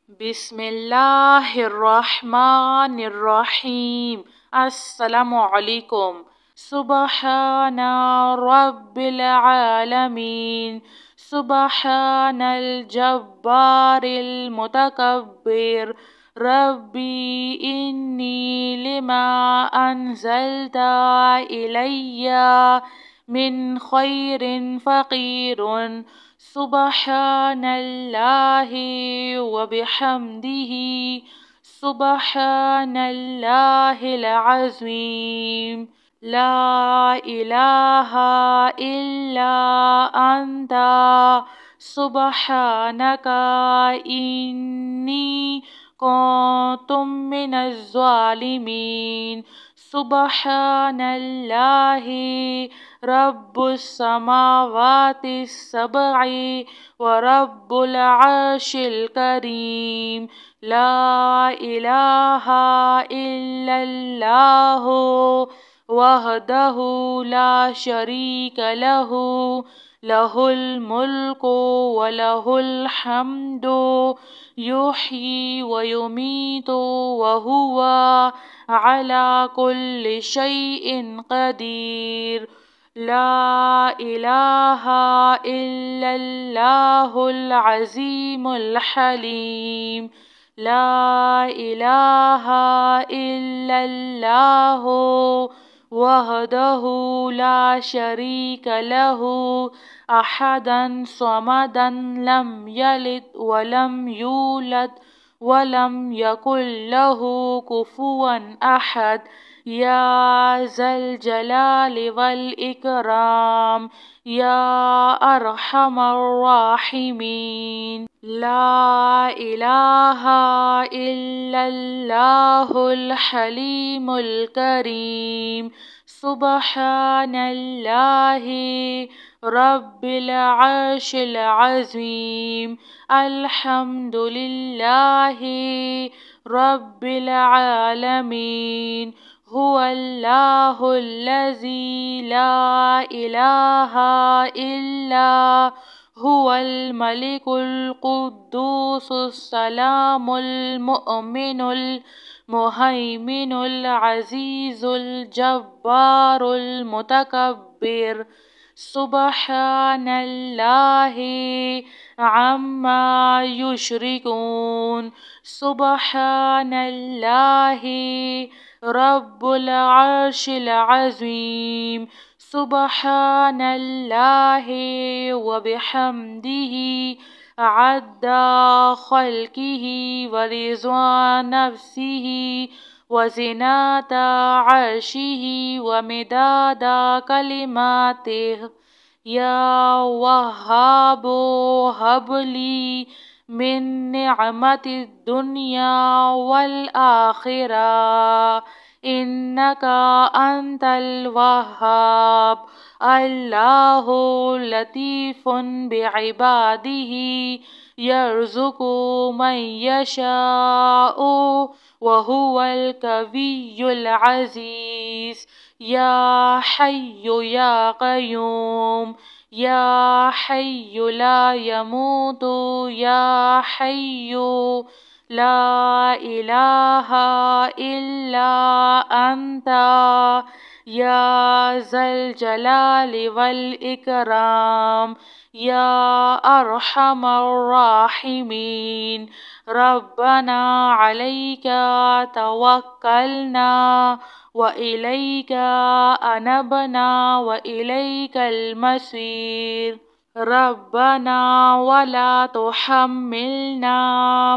بسم الله الرحمن الرحيم. السلام عليكم. سبحان رب العالمين. سبحان الجبار المتكبر. ربي إني لما أنزلت إلي من خير فقير. سبحان الله وبحمده. سبحان الله العظيم. لا إله إلا أنت سبحانك إني كنت من الظالمين. سبحان الله رب السماوات السبع ورب العرش الكريم. لا إله إلا الله وحده لا شريك له. له الملك وله الحمد يحيي ويميت وهو على كل شيء قدير. لا إله إلا الله العظيم الحليم. لا إله إلا الله وحده لا شريك له. أحدا صمدا لم يلد ولم يولد ولم يكن له كفوا أحد. يا ذا الجلال والإكرام يا أرحم الراحمين. لا إله إلا الله الحليم الكريم. سبحان الله رب العرش العظيم. الحمد لله رب العالمين. هو الله الذي لا إله إلا هو الملك القدوس السلام المؤمن المهيمن العزيز الجبار المتكبر. سبحان الله عما يشركون. سبحان الله رب العرش العظيم. سبحان الله وبحمده عد خلقه ورضا نفسه وزنة عرشه ومداد كلماته. يا وهاب هب لي من نعمة الدنيا والآخرة إنك أنت الوهاب. الله لطيف بعباده يرزق من يشاء وهو القوي العزيز. يا حي يا قيوم يا حي لا يموت يا حي لا إله إلا أنت يا ذا الجلال والإكرام يا أرحم الراحمين. ربنا عليك توكلنا وإليك أنبنا وإليك المصير. ربنا ولا تحملنا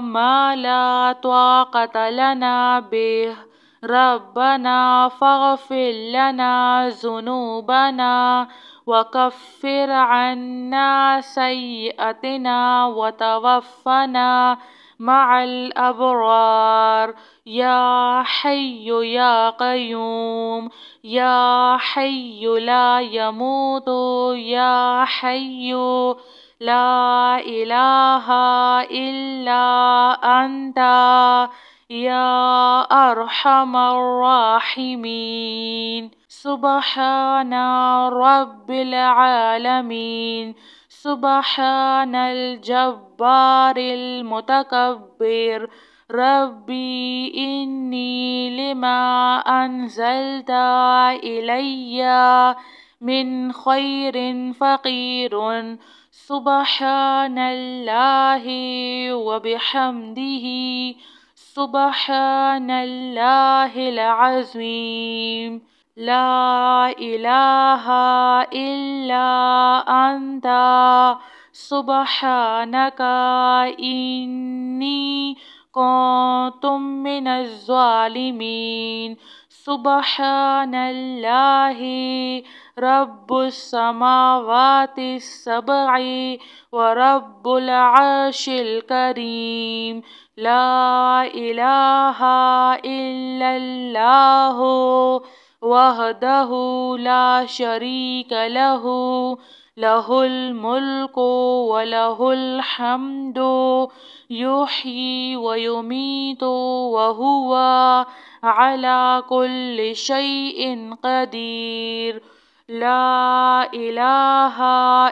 ما لا طاقة لنا به. ربنا فاغفر لنا ذنوبنا وكفر عنا سيئاتنا وتوفنا مع الأبرار. يا حي يا قيوم يا حي لا يموت يا حي لا إله إلا أنت يا أرحم الراحمين. سبحان رب العالمين. سبحان الجبار المتكبر ربي إني لما أنزلت إلي من خير فقير سبحان الله وبحمده سبحان الله العظيم لا إله إلا أنت سبحانك إني كنت من الظالمين سبحان الله رب السماوات السبع ورب العرش الكريم لا إله إلا الله وحده لا شريك له له الملك وله الحمد يحيي ويميت وهو على كل شيء قدير لا إله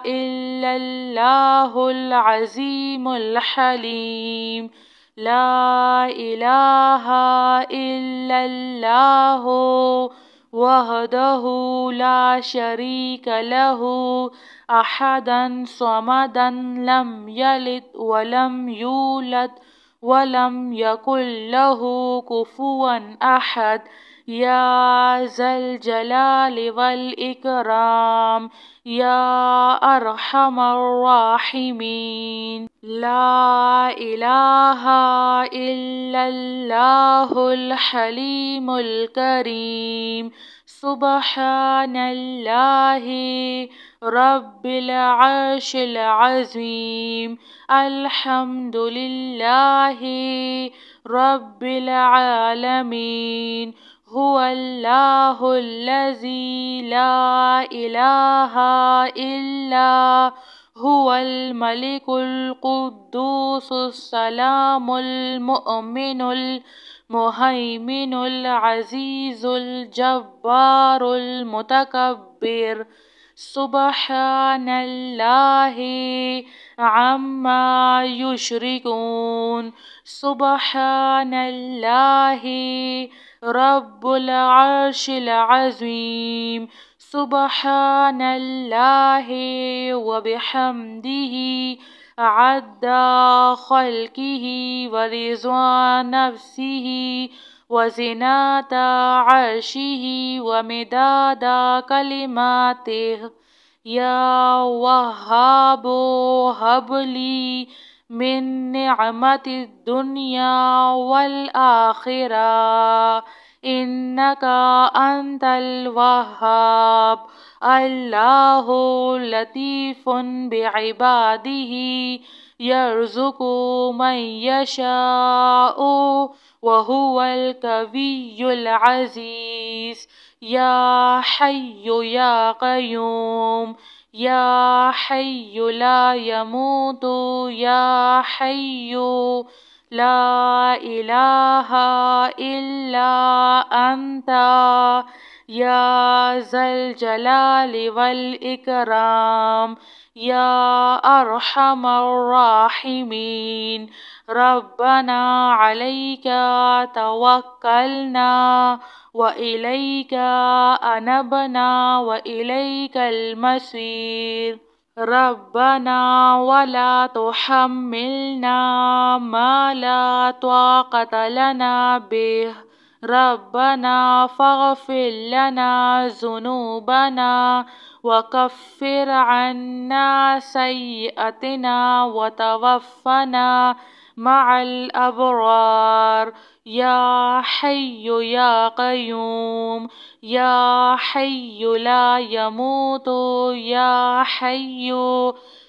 إلا الله العظيم الحليم لا إله إلا الله وحده لا شريك له أحدا صمدا لم يلد ولم يولد ولم يكن له كفوا أحد يا ذا الجلال والإكرام يا أرحم الراحمين لا إله إلا الله الحليم الكريم سبحان الله رب العرش العظيم الحمد لله رب العالمين هو الله الذي لا إله إلا هو الملك القدوس السلام المؤمن المهيمن العزيز الجبار المتكبر سبحان الله عما يشركون سبحان الله رب العرش العظيم سبحان الله وبحمده عد خلقه ورضا نفسه وزنة عرشه ومداد كلماته يا وهاب هب لي من نعمة الدنيا والآخرة إنك أنت الوهاب الله لطيف بعباده يرزق من يشاء وهو القوي العزيز يا حي يا قيوم يا حي لا يموت يا حي لا إله إلا أنت يا ذا الجلال والإكرام يا أرحم الراحمين ربنا عليك توكلنا وإليك أنبنا وإليك المصير ربنا ولا تحملنا ما لا طاقة لنا به ربنا فاغفر لنا ذنوبنا وكفر عنا سيئاتنا وتوفنا مع الأبرار يا حي يا قيوم يا حي لا يموت يا حي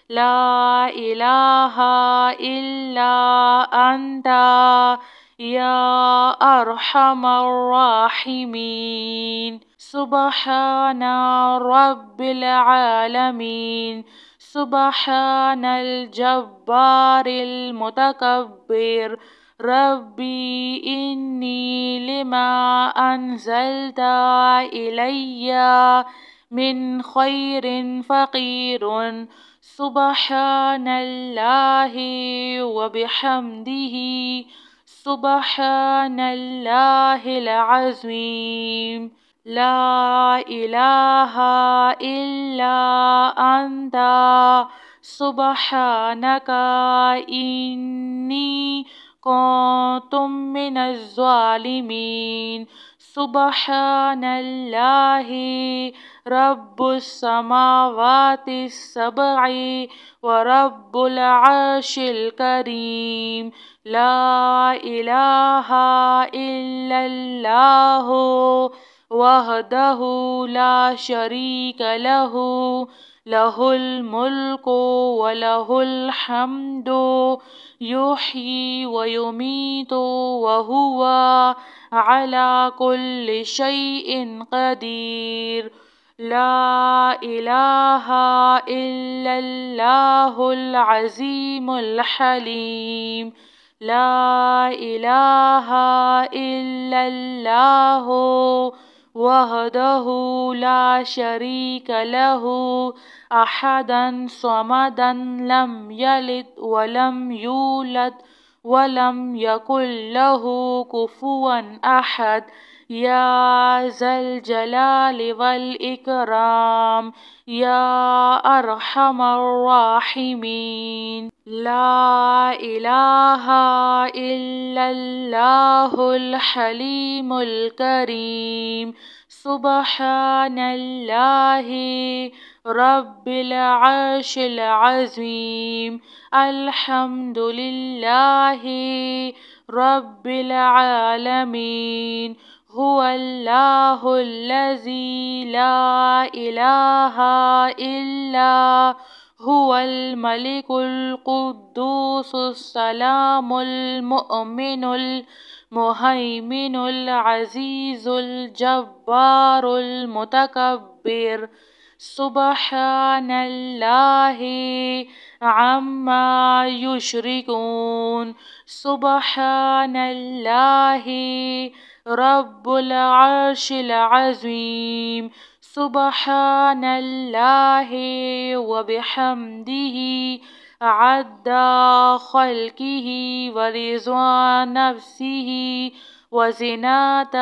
لا إله إلا أنت يا أرحم الراحمين سبحان رب العالمين سبحان الجبار المتكبر ربي إني لما أنزلت إلي من خير فقير سبحان الله وبحمده سبحان الله العظيم لا إله إلا أنت سبحانك إني كنت من الظالمين سبحان الله رب السماوات السبع ورب العرش الكريم لا إله إلا الله وحده لا شريك له له الملك وله الحمد يحيي ويميت وهو على كل شيء قدير لا إله إلا الله العظيم الحليم لا إله إلا الله وحده لا شريك له أحدا صمدا لم يلد ولم يولد ولم يكن له كفوا أحد يا ذا الجلال والإكرام يا أرحم الراحمين لا إله إلا الله الحليم الكريم سبحان الله رب العرش العظيم الحمد لله رب العالمين هو الله الذي لا إله إلا هو الملك القدوس السلام المؤمن المهيمن العزيز الجبار المتكبر سبحان الله عما يشركون سبحان الله رب العرش العظيم سبحان الله وبحمده عد خلقه ورضا نفسه وزنة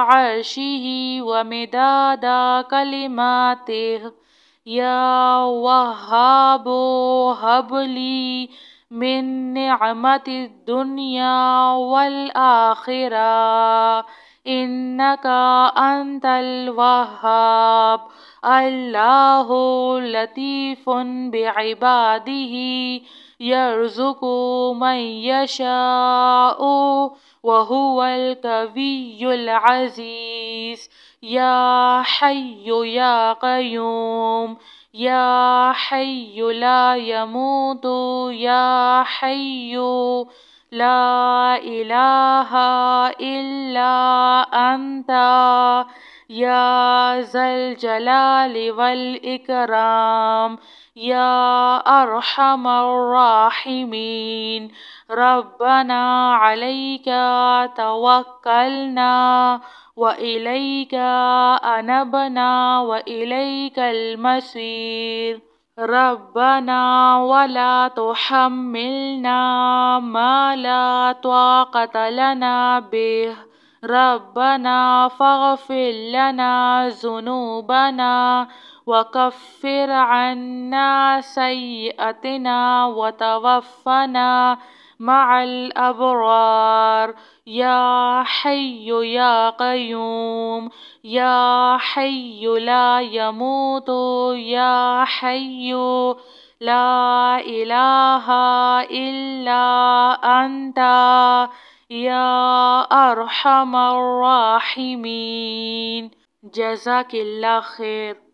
عرشه ومداد كلماته يا وهاب هب لي من نعمة الدنيا والآخرة إنك أنت الوهاب الله لطيف بعباده يرزق من يشاء وهو القوي العزيز يا حي يا قيوم يا حي لا يموت يا حي لا إله إلا أنت يا ذا الجلال والإكرام يا أرحم الراحمين ربنا عليك توكلنا وإليك أنبنا وإليك المصير ربنا ولا تحملنا ما لا طاقة لنا به ربنا فاغفر لنا ذنوبنا وكفر عنا سيئاتنا وتوفنا مع الأبرار يا حي يا قيوم يا حي لا يموت يا حي لا إله إلا أنت يا أرحم الراحمين جزاك الله خير.